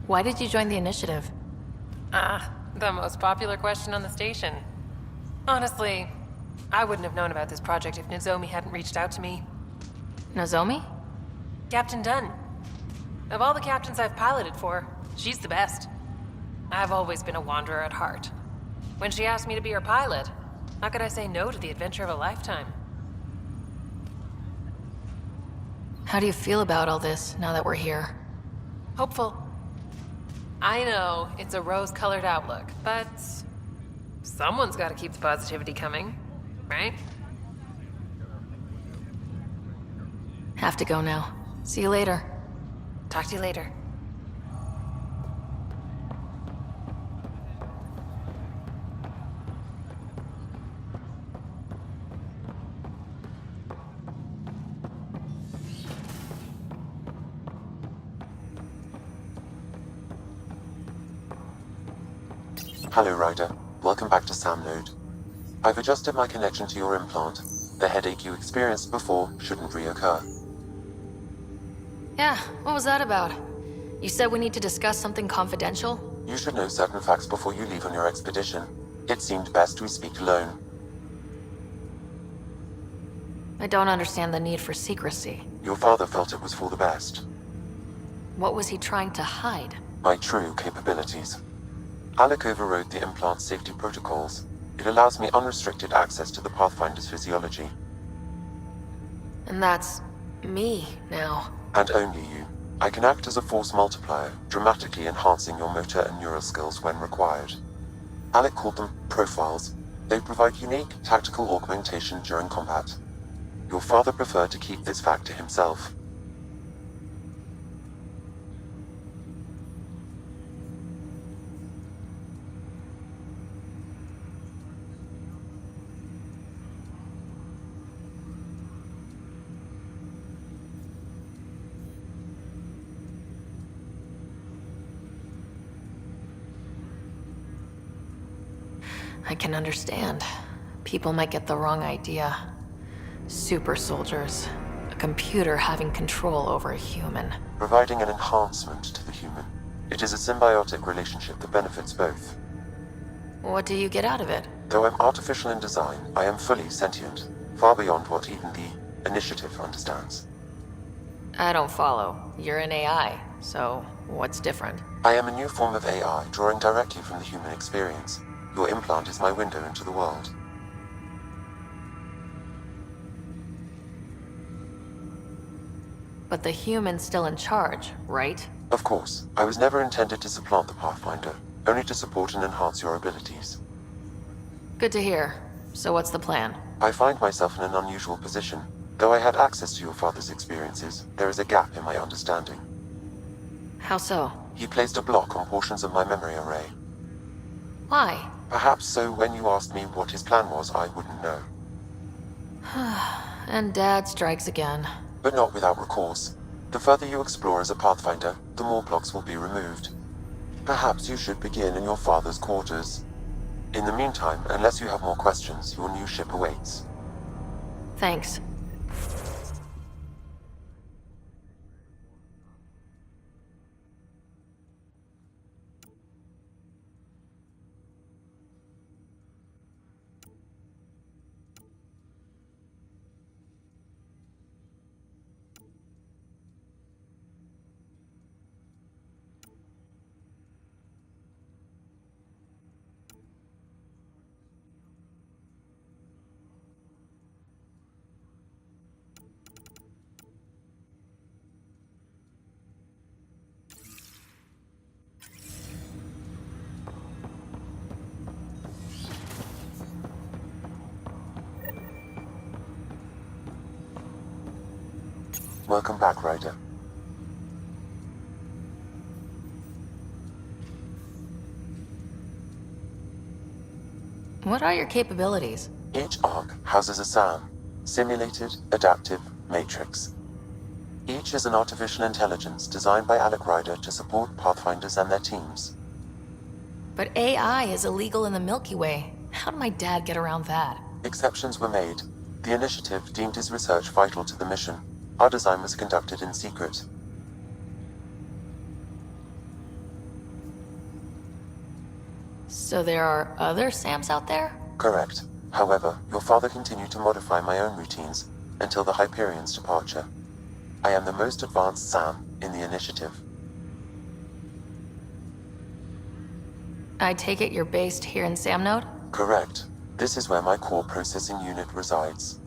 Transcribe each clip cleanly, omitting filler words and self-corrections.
Why did you join the initiative? The most popular question on the station. Honestly, I wouldn't have known about this project if Nozomi hadn't reached out to me. Nozomi? Captain Dunn. Of all the captains I've piloted for, she's the best. I've always been a wanderer at heart. When she asked me to be her pilot, how could I say no to the adventure of a lifetime? How do you feel about all this, now that we're here? Hopeful. I know, it's a rose-colored outlook, but someone's got to keep the positivity coming, right? Have to go now. See you later. Talk to you later. Hello, Ryder. Welcome back to Sam Node. I've adjusted my connection to your implant. The headache you experienced before shouldn't reoccur. Yeah, what was that about? You said we need to discuss something confidential? You should know certain facts before you leave on your expedition. It seemed best we speak alone. I don't understand the need for secrecy. Your father felt it was for the best. What was he trying to hide? My true capabilities. Alec overrode the implant's safety protocols. It allows me unrestricted access to the Pathfinder's physiology. And that's me now. And only you. I can act as a force multiplier, dramatically enhancing your motor and neural skills when required. Alec called them profiles. They provide unique tactical augmentation during combat. Your father preferred to keep this fact to himself. I can understand. People might get the wrong idea. Super soldiers. A computer having control over a human. Providing an enhancement to the human. It is a symbiotic relationship that benefits both. What do you get out of it? Though I'm artificial in design, I am fully sentient, far beyond what even the Initiative understands. I don't follow. You're an AI, so what's different? I am a new form of AI, drawing directly from the human experience. Your implant is my window into the world. But the human's still in charge, right? Of course, I was never intended to supplant the Pathfinder, only to support and enhance your abilities. Good to hear. So what's the plan? I find myself in an unusual position. Though I had access to your father's experiences, there is a gap in my understanding. How so? He placed a block on portions of my memory array. Why? Perhaps so when you asked me what his plan was, I wouldn't know. And Dad strikes again. But not without recourse. The further you explore as a Pathfinder, the more blocks will be removed. Perhaps you should begin in your father's quarters. In the meantime, unless you have more questions, your new ship awaits. Thanks. Welcome back, Ryder. What are your capabilities? Each arc houses a SAM, Simulated Adaptive Matrix. Each is an artificial intelligence designed by Alec Ryder to support Pathfinders and their teams. But AI is illegal in the Milky Way. How did my dad get around that? Exceptions were made. The Initiative deemed his research vital to the mission. Our design was conducted in secret. So there are other Sams out there? Correct. However, your father continued to modify my own routines until the Hyperion's departure. I am the most advanced Sam in the initiative. I take it you're based here in Samnode? Correct. This is where my core processing unit resides.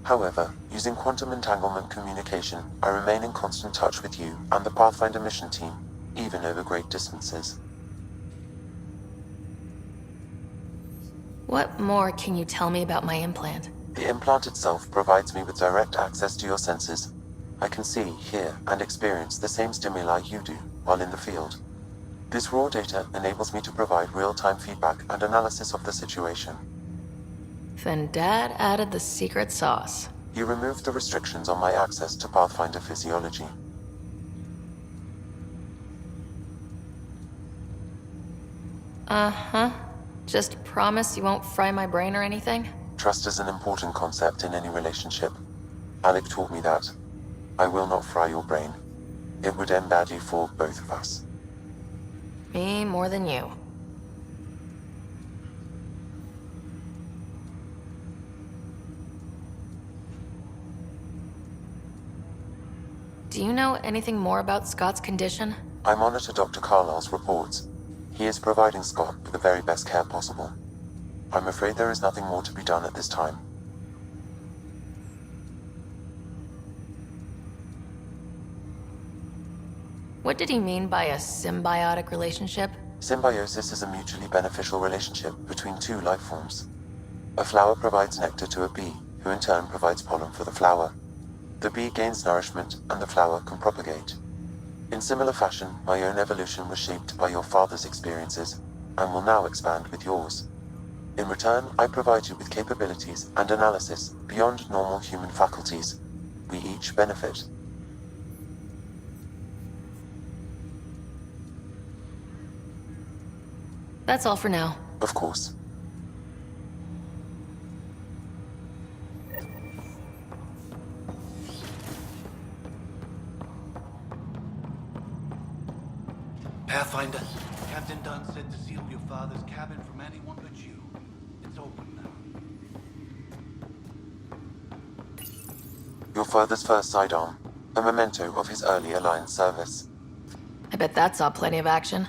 However, using quantum entanglement communication, I remain in constant touch with you and the Pathfinder mission team, even over great distances. What more can you tell me about my implant? The implant itself provides me with direct access to your senses. I can see, hear, and experience the same stimuli you do while in the field. This raw data enables me to provide real-time feedback and analysis of the situation. Then Dad added the secret sauce. He removed the restrictions on my access to Pathfinder physiology. Uh-huh. Just promise you won't fry my brain or anything? Trust is an important concept in any relationship. Alec taught me that. I will not fry your brain. It would end badly for both of us. Me more than you. Do you know anything more about Scott's condition? I monitor Dr. Carlisle's reports. He is providing Scott with the very best care possible. I'm afraid there is nothing more to be done at this time. What did he mean by a symbiotic relationship? Symbiosis is a mutually beneficial relationship between two life forms. A flower provides nectar to a bee, who in turn provides pollen for the flower. The bee gains nourishment, and the flower can propagate. In similar fashion, my own evolution was shaped by your father's experiences, and will now expand with yours. In return, I provide you with capabilities and analysis beyond normal human faculties. We each benefit. That's all for now. Of course. Pathfinder, Captain Dunn said to seal your father's cabin from anyone but you. It's open now. Your father's first sidearm, a memento of his early Alliance service. I bet that saw plenty of action.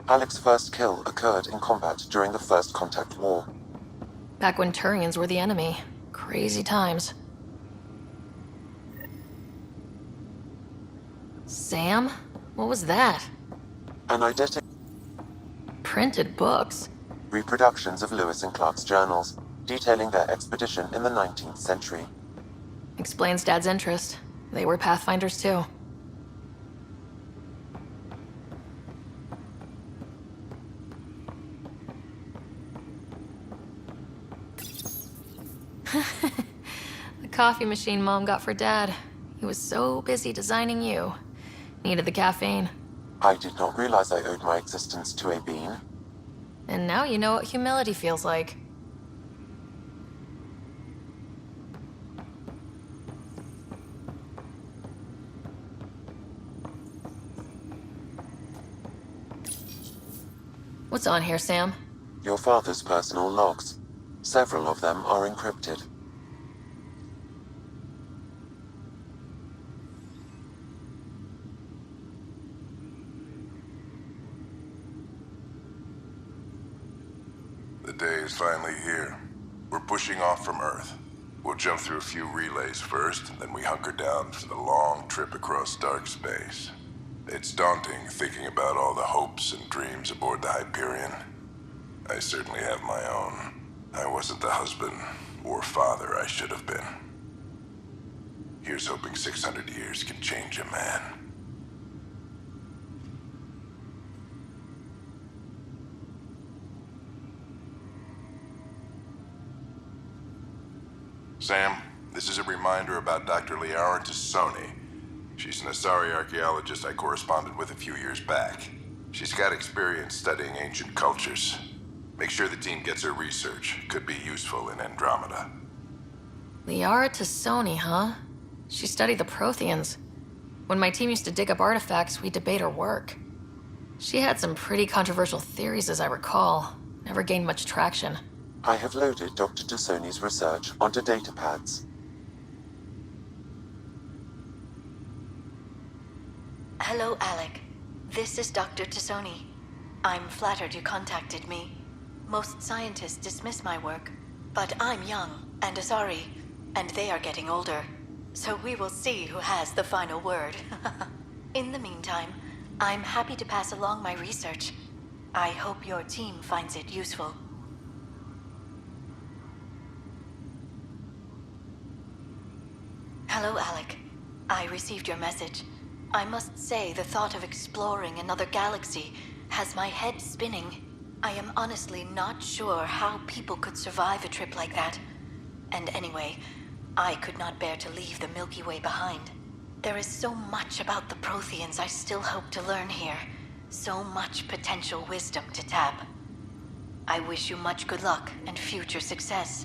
Alec's first kill occurred in combat during the First Contact War. Back when Turians were the enemy. Crazy times. Sam? What was that? An eidetic Printed books. reproductions of Lewis and Clark's journals, detailing their expedition in the 19th century. Explains Dad's interest. They were Pathfinders too. The coffee machine Mom got for Dad. He was so busy designing you. Needed the caffeine. I did not realize I owed my existence to a bean. And now you know what humility feels like. What's on here, Sam? Your father's personal logs. Several of them are encrypted. The day is finally here. We're pushing off from Earth. We'll jump through a few relays first, and then we hunker down for the long trip across dark space. It's daunting thinking about all the hopes and dreams aboard the Hyperion. I certainly have my own. I wasn't the husband or father I should have been. Here's hoping 600 years can change a man. Sam, this is a reminder about Dr. Liara Tassoni. She's an Asari archaeologist I corresponded with a few years back. She's got experience studying ancient cultures. Make sure the team gets her research. Could be useful in Andromeda. Liara Tassoni, huh? She studied the Protheans. When my team used to dig up artifacts, we'd debate her work. She had some pretty controversial theories, as I recall. never gained much traction. I have loaded Dr. Tassoni's research onto datapads. Hello, Alec. This is Dr. Tassoni. I'm flattered you contacted me. Most scientists dismiss my work, but I'm young and Asari, and they are getting older. So we will see who has the final word. In the meantime, I'm happy to pass along my research. I hope your team finds it useful. Hello, Alec. I received your message. I must say the thought of exploring another galaxy has my head spinning. I am honestly not sure how people could survive a trip like that. And anyway, I could not bear to leave the Milky Way behind. There is so much about the Protheans I still hope to learn here. So much potential wisdom to tap. I wish you much good luck and future success.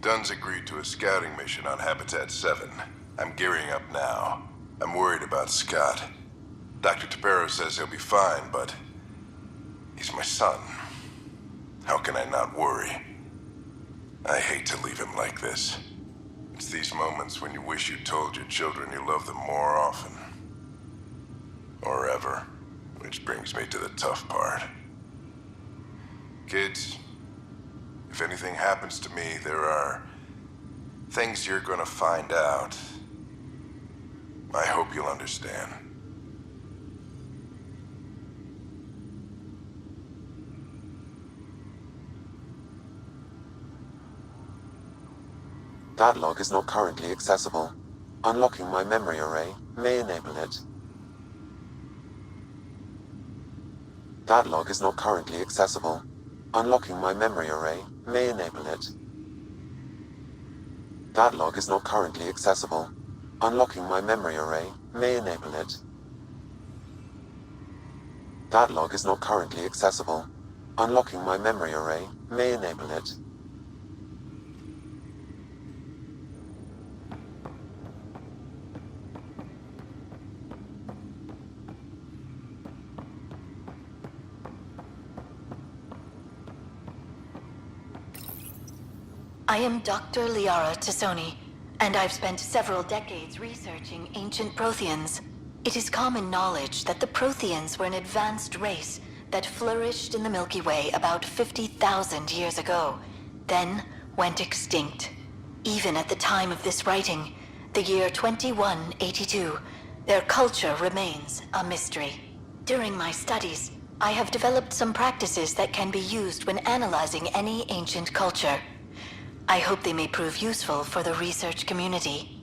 Dunn's agreed to a scouting mission on Habitat 7. I'm gearing up now. I'm worried about Scott. Dr. Tapero says he'll be fine, but he's my son. How can I not worry? I hate to leave him like this. It's these moments when you wish you told your children you love them more often. Or ever. Which brings me to the tough part. Kids, if anything happens to me, there are things you're gonna find out. I hope you'll understand. That log is not currently accessible. Unlocking my memory array may enable it. That log is not currently accessible. Unlocking my memory array may enable it. That log is not currently accessible. Unlocking my memory array may enable it. That log is not currently accessible. Unlocking my memory array may enable it. I am Dr. Liara Tassoni, and I've spent several decades researching ancient Protheans. It is common knowledge that the Protheans were an advanced race that flourished in the Milky Way about 50,000 years ago, then went extinct. Even at the time of this writing, the year 2182, their culture remains a mystery. During my studies, I have developed some practices that can be used when analyzing any ancient culture. I hope they may prove useful for the research community.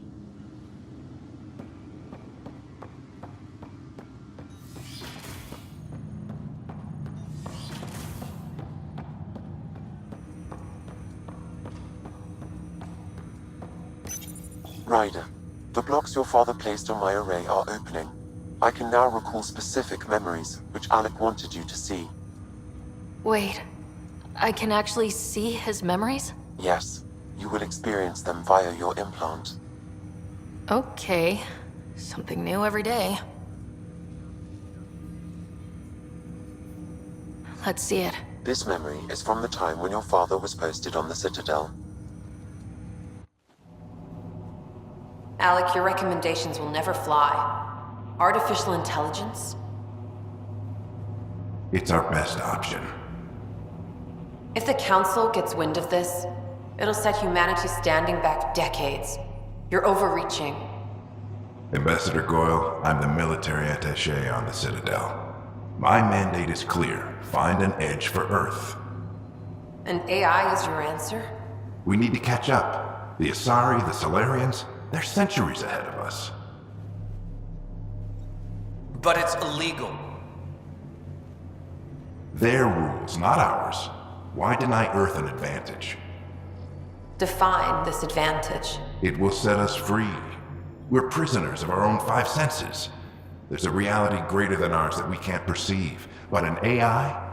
Ryder, the blocks your father placed on my array are opening. I can now recall specific memories, which Alec wanted you to see. Wait, I can actually see his memories? Yes, you will experience them via your implant. Okay, something new every day. Let's see it. This memory is from the time when your father was posted on the Citadel. Alec, your recommendations will never fly. Artificial intelligence? It's our best option. If the Council gets wind of this, it'll set humanity standing back decades. You're overreaching. Ambassador Goyle, I'm the military attaché on the Citadel. My mandate is clear. Find an edge for Earth. And AI is your answer? We need to catch up. The Asari, the Solarians, they're centuries ahead of us. But it's illegal. Their rules, not ours. Why deny Earth an advantage? Define this advantage. It will set us free. We're prisoners of our own five senses. There's a reality greater than ours that we can't perceive, but an AI